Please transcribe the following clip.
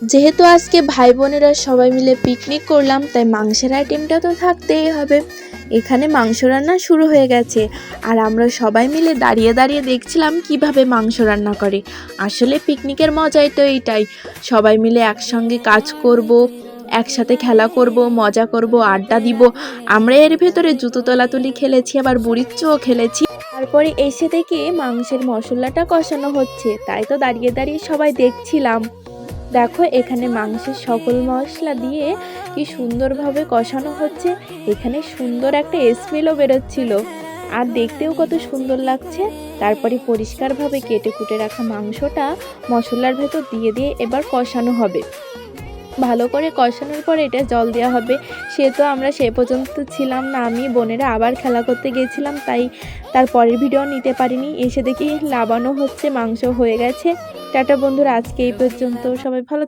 যেহেতু আজকে ভাই বোনেরা সবাই মিলে পিকনিক করলাম, তাই মাংসের আইটেমটা তো থাকতেই হবে। এখানে মাংস রান্না শুরু হয়ে গেছে, আর আমরা সবাই মিলে দাঁড়িয়ে দাঁড়িয়ে দেখছিলাম কিভাবে মাংস রান্না করে। আসলে পিকনিকের মজাই তো এইটাই, সবাই মিলে একসঙ্গে কাজ করব, একসাথে খেলা করব, মজা করব, আড্ডা দিব। আমরা এর ভেতরে জুতো তলাতুলি খেলেছি, আবার বুড়ির চোও খেলেছি। তারপরে এসে দেখি মাংসের মশলাটা কষানো হচ্ছে, তাই তো দাঁড়িয়ে দাঁড়িয়ে সবাই দেখছিলাম। দেখো এখানে মাংসের সকল মশলা দিয়ে কি সুন্দরভাবে কষানো হচ্ছে। এখানে সুন্দর একটা স্মেলও বেরোচ্ছিল, আর দেখতেও কত সুন্দর লাগছে। তারপরে পরিষ্কারভাবে কেটে কুটে রাখা মাংসটা মশলার ভেতর দিয়ে দিয়ে এবার কষানো হবে। ভালো করে কষানোর পর এটা জল দেওয়া হবে। সে তো আমরা সে পর্যন্ত ছিলাম না, আমি বোনেরা আবার খেলা করতে গিয়েছিলাম, তাই তার পরের ভিডিও নিতে পারিনি। এসে দেখি লাবানো হচ্ছে, মাংস হয়ে গেছে। টাটা বন্ধুরা, আজকে এই পর্যন্ত, সবাই ভালো